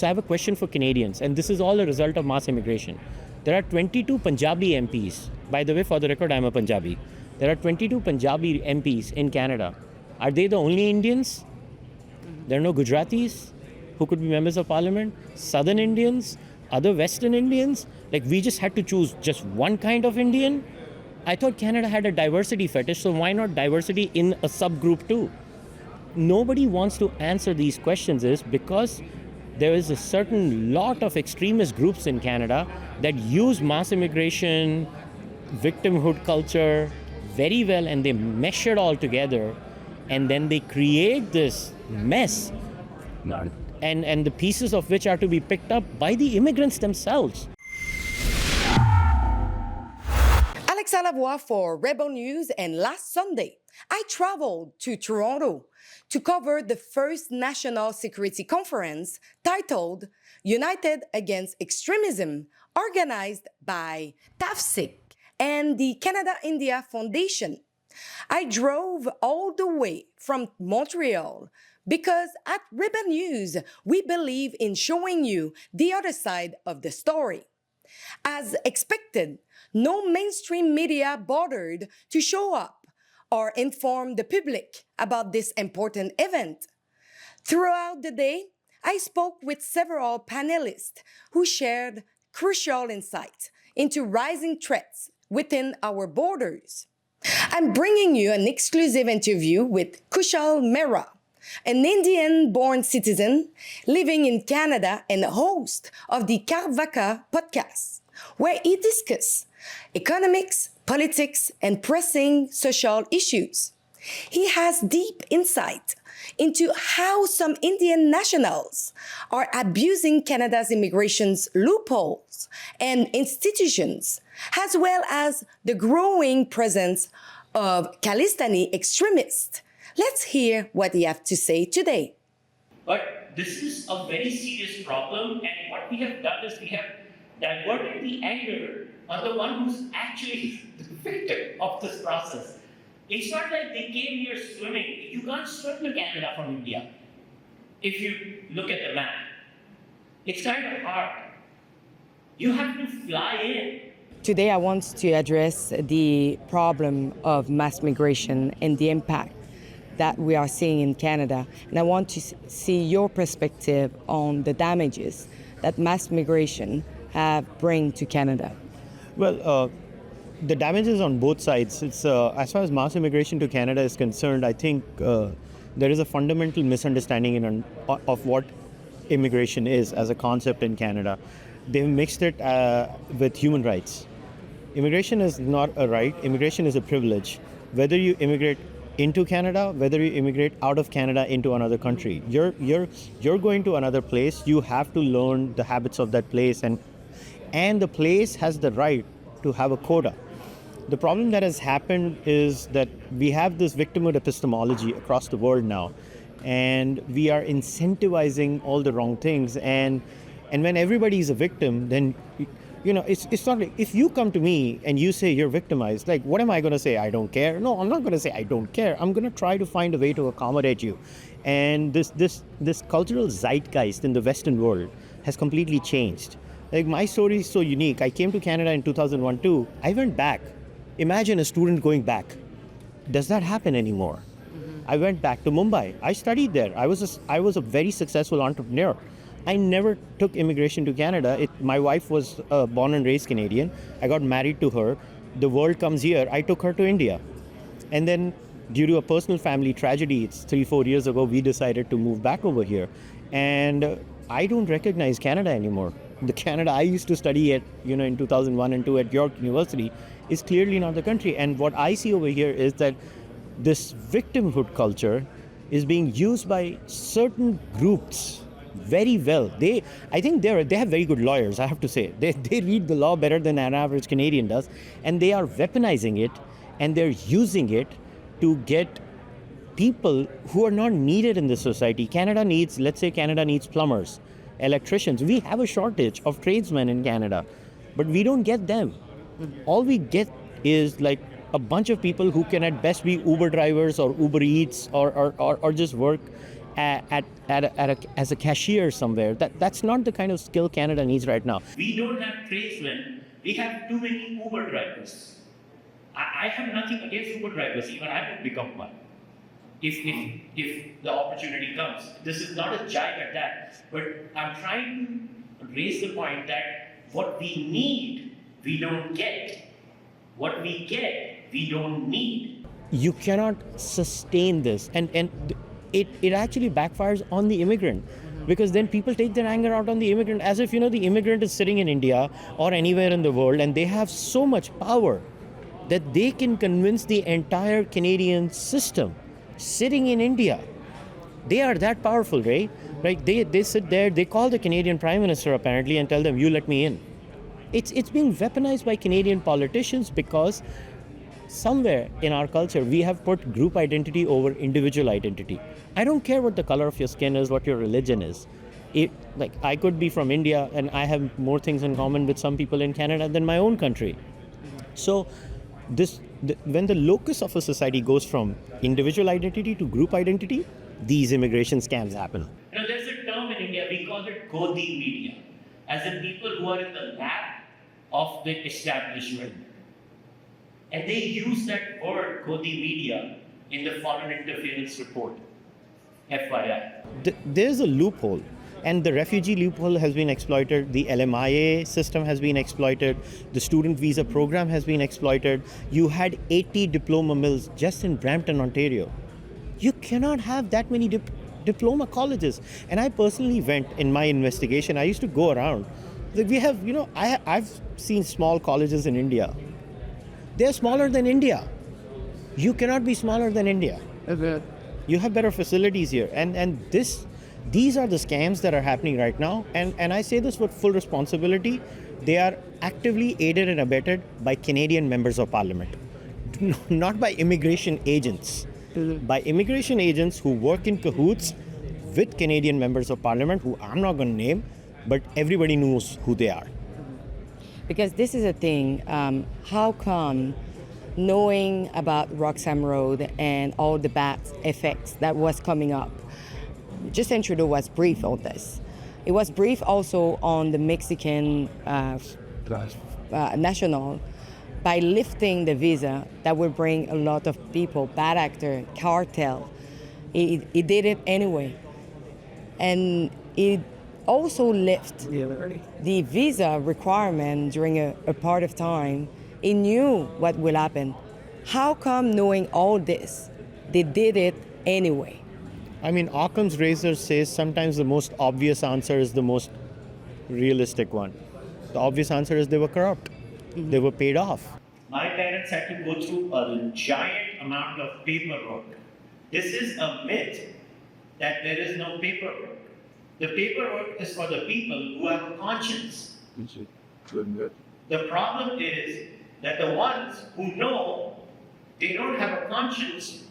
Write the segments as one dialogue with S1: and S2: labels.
S1: So I have a question for Canadians, and this is all a result of mass immigration. There are 22 Punjabi MPs. By the way, for the record, I'm a Punjabi. There are 22 Punjabi MPs in Canada. Are they the only Indians? There are no Gujaratis who could be members of parliament, Southern Indians, other Western Indians. Like, we just had to choose just one kind of Indian. I thought Canada had a diversity fetish, so why not diversity in a subgroup too? Nobody wants to answer these questions is because there is a certain lot of extremist groups in Canada that use mass immigration, victimhood culture very well, and they mesh it all together, and then they create this mess, and the pieces of which are to be picked up by the immigrants themselves.
S2: Alex Alavoie for Rebel News, and last Sunday, I traveled to Toronto to cover the first National Security Conference titled United Against Extremism, organized by TAFSIC and the Canada-India Foundation. I drove all the way from Montreal because at Rebel News, we believe in showing you the other side of the story. As expected, no mainstream media bothered to show up or inform the public about this important event. Throughout the day, I spoke with several panelists who shared crucial insights into rising threats within our borders. I'm bringing you an exclusive interview with Kushal Mehra, an Indian-born citizen living in Canada and host of the Karvaka podcast, where he discusses economics, politics, and pressing social issues. He has deep insight into how some Indian nationals are abusing Canada's immigration's loopholes and institutions, as well as the growing presence of Khalistani extremists. Let's hear what he has to say today.
S1: But this is a very serious problem, and what we have done is we have diverted the anger on the one who's actually the victim of this process. It's not like they came here swimming. You can't swim to Canada from India if you look at the map. It's kind of hard. You have to fly in.
S2: Today I want to address the problem of mass migration and the impact that we are seeing in Canada. And I want to see your perspective on the damages that mass migration have bring to Canada.
S1: Well, the damages on both sides. It's as far as mass immigration to Canada is concerned, I think there is a fundamental misunderstanding of what immigration is as a concept in Canada. They've mixed it with human rights. Immigration is not a right. Immigration is a privilege. Whether you immigrate into Canada, whether you immigrate out of Canada into another country, you're going to another place. You have to learn the habits of that place, and the place has the right to have a quota. The problem that has happened is that we have this victimhood epistemology across the world now, and we are incentivizing all the wrong things. And when everybody is a victim, then it's not like if you come to me and you say you're victimized, like, what am I going to say? I don't care. No, I'm not going to say I don't care. I'm going to try to find a way to accommodate you. And this cultural zeitgeist in the Western world has completely changed. Like, my story is so unique. I came to Canada in 2001 too. I went back. Imagine a student going back. Does that happen anymore? Mm-hmm. I went back to Mumbai. I studied there. I was a very successful entrepreneur. I never took immigration to Canada. My wife was born and raised Canadian. I got married to her. The world comes here. I took her to India. And then due to a personal family tragedy, it's 3-4 years ago, we decided to move back over here. And I don't recognize Canada anymore. The Canada I used to study at, in 2001 and 2 at York University is clearly not the country. And what I see over here is that this victimhood culture is being used by certain groups very well. I think they have very good lawyers, I have to say. They read the law better than an average Canadian does, and they are weaponizing it, and they're using it to get people who are not needed in the society. Let's say Canada needs plumbers, electricians. We have a shortage of tradesmen in Canada, but we don't get them. All we get is like a bunch of people who can at best be Uber drivers or Uber Eats or just work as a cashier somewhere. That's not the kind of skill Canada needs right now.
S3: We don't have tradesmen. We have too many Uber drivers. I have nothing against Uber drivers. Even I would become one if the opportunity comes. This is not a jibe at that, but I'm trying to raise the point that what we need, we don't get. What we get, we don't need.
S1: You cannot sustain this, and it actually backfires on the immigrant, because then people take their anger out on the immigrant as if the immigrant is sitting in India or anywhere in the world and they have so much power that they can convince the entire Canadian system sitting in India. They are that powerful, right? Right? They sit there, they call the Canadian Prime Minister apparently and tell them, you let me in. It's being weaponized by Canadian politicians because somewhere in our culture we have put group identity over individual identity. I don't care what the color of your skin is, what your religion is. I could be from India and I have more things in common with some people in Canada than my own country. So when the locus of a society goes from individual identity to group identity, these immigration scams happen.
S3: There's a term in India, we call it Godi media, as in people who are in the lap of the establishment. And they use that word, Godi media, in the foreign interference report, FYI.
S1: There's a loophole. And the refugee loophole has been exploited, the LMIA system has been exploited, the student visa program has been exploited. You had 80 diploma mills just in Brampton, Ontario. You cannot have that many diploma colleges. And I personally went in my investigation, I used to go around. We have, I've seen small colleges in India. They're smaller than India. You cannot be smaller than India. You have better facilities here. And these are the scams that are happening right now, and I say this with full responsibility. They are actively aided and abetted by Canadian members of parliament, not by immigration agents. By immigration agents who work in cahoots with Canadian members of parliament, who I'm not going to name, but everybody knows who they are.
S2: Because this is a thing, how come knowing about Roxham Road and all the bad effects that was coming up, Justin Trudeau was brief on this. It was brief also on the Mexican national by lifting the visa that would bring a lot of people, bad actor, cartel. He did it anyway. And it also lifted the visa requirement during a part of time. He knew what will happen. How come knowing all this, they did it anyway?
S1: I mean, Occam's razor says sometimes the most obvious answer is the most realistic one. The obvious answer is they were corrupt. They were paid off.
S3: My parents had to go through a giant amount of paperwork. This is a myth that there is no paperwork. The paperwork is for the people who have a conscience. The problem is that the ones who know they don't have a conscience,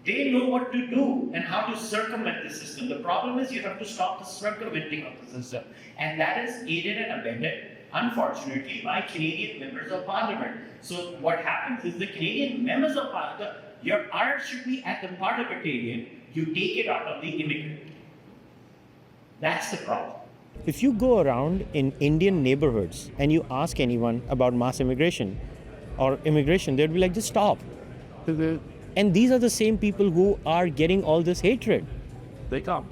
S3: they know what to do and how to circumvent the system. The problem is you have to stop the circumventing of the system. And that is aided and abetted, unfortunately, by Canadian members of parliament. So what happens is the Canadian members of parliament, your ire should be at the parliamentarian, you take it out of the immigrant. That's the problem.
S1: If you go around in Indian neighborhoods and you ask anyone about mass immigration or immigration, they'd be like, just stop. And these are the same people who are getting all this hatred.
S4: They come.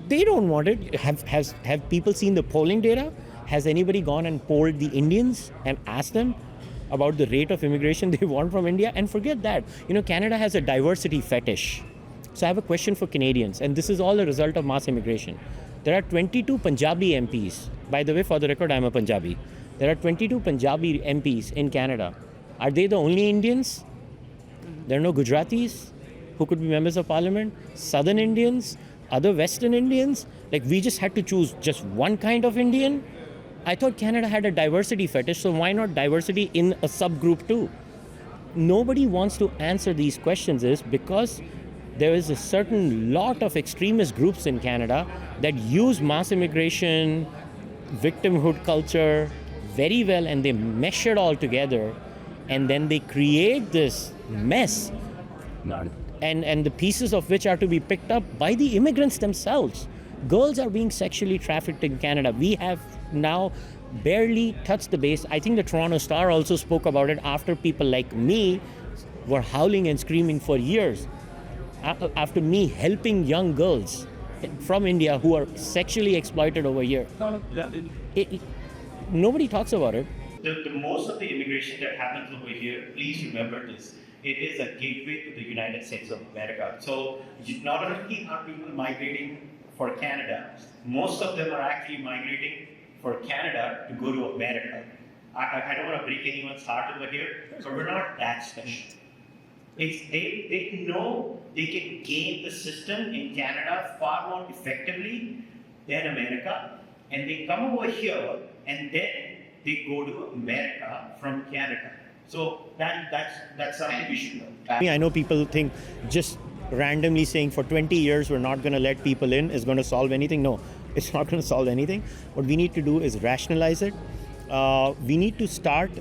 S1: They don't want it. Have people seen the polling data? Has anybody gone and polled the Indians and asked them about the rate of immigration they want from India? And forget that. Canada has a diversity fetish. So I have a question for Canadians, and this is all a result of mass immigration. There are 22 Punjabi MPs. By the way, for the record, I'm a Punjabi. There are 22 Punjabi MPs in Canada. Are they the only Indians? There are no Gujaratis who could be members of parliament, Southern Indians, other Western Indians. Like, we just had to choose just one kind of Indian. I thought Canada had a diversity fetish, so why not diversity in a subgroup too? Nobody wants to answer these questions is because there is a certain lot of extremist groups in Canada that use mass immigration, victimhood culture very well, and they mesh it all together, and then they create this mess. and the pieces of which are to be picked up by the immigrants themselves. Girls are being sexually trafficked in Canada. We have now barely touched the base. I think the Toronto Star also spoke about it after people like me were howling and screaming for years. After me helping young girls from India who are sexually exploited over here. Nobody talks about it.
S3: The most of the immigration that happens over here, please remember this, it is a gateway to the United States of America. So not only are people migrating for Canada, most of them are actually migrating for Canada to go to America. I don't want to break anyone's heart over here, but we're not that special. They know they can game the system in Canada far more effectively than America, and they come over here and then they go to America from Canada. So that's something we should know.
S1: I know people think just randomly saying for 20 years we're not going to let people in is going to solve anything. No, it's not going to solve anything. What we need to do is rationalize it. We need to start.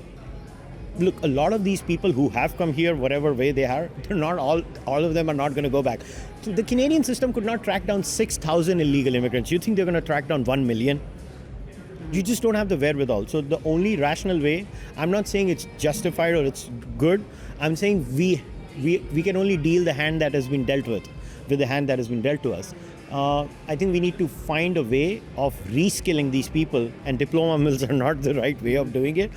S1: Look, a lot of these people who have come here, whatever way they are, they're not all of them are not going to go back. So the Canadian system could not track down 6,000 illegal immigrants. You think they're going to track down 1 million? You just don't have the wherewithal. So the only rational way, I'm not saying it's justified or it's good. I'm saying we can only deal the hand that has been dealt with the hand that has been dealt to us. I think we need to find a way of reskilling these people, and diploma mills are not the right way of doing it.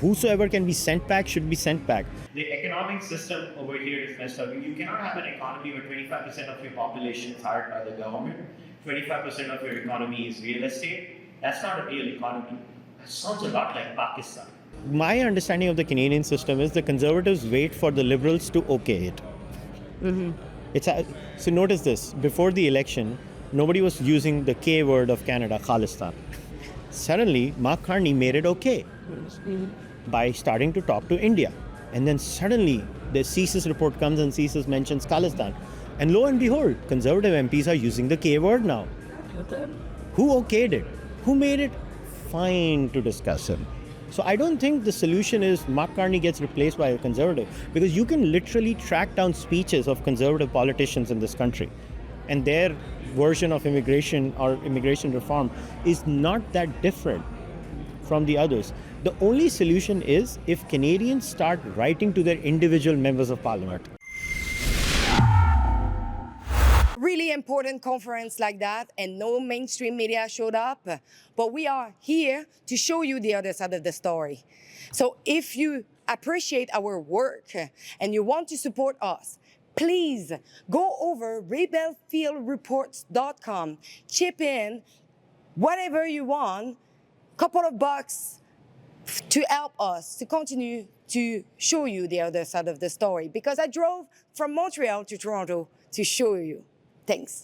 S1: Whosoever can be sent back should be sent back.
S3: The economic system over here is messed up. You cannot have an economy where 25% of your population is hired by the government, 25% of your economy is real estate. That's not a real economy. That sounds a lot like Pakistan.
S1: My understanding of the Canadian system is the Conservatives wait for the Liberals to okay it. So notice this, before the election, nobody was using the K word of Canada, Khalistan. Suddenly, Mark Carney made it okay by starting to talk to India. And then suddenly, the CSIS report comes and CSIS mentions Khalistan. And lo and behold, Conservative MPs are using the K word now. Who okayed it? Who made it? Fine to discuss it. So I don't think the solution is Mark Carney gets replaced by a Conservative, because you can literally track down speeches of Conservative politicians in this country, and their version of immigration or immigration reform is not that different from the others. The only solution is if Canadians start writing to their individual members of parliament.
S2: Really important conference like that, and no mainstream media showed up, but we are here to show you the other side of the story. So if you appreciate our work and you want to support us, please go over rebelfieldreports.com, chip in whatever you want, couple of bucks to help us to continue to show you the other side of the story, because I drove from Montreal to Toronto to show you. Thanks.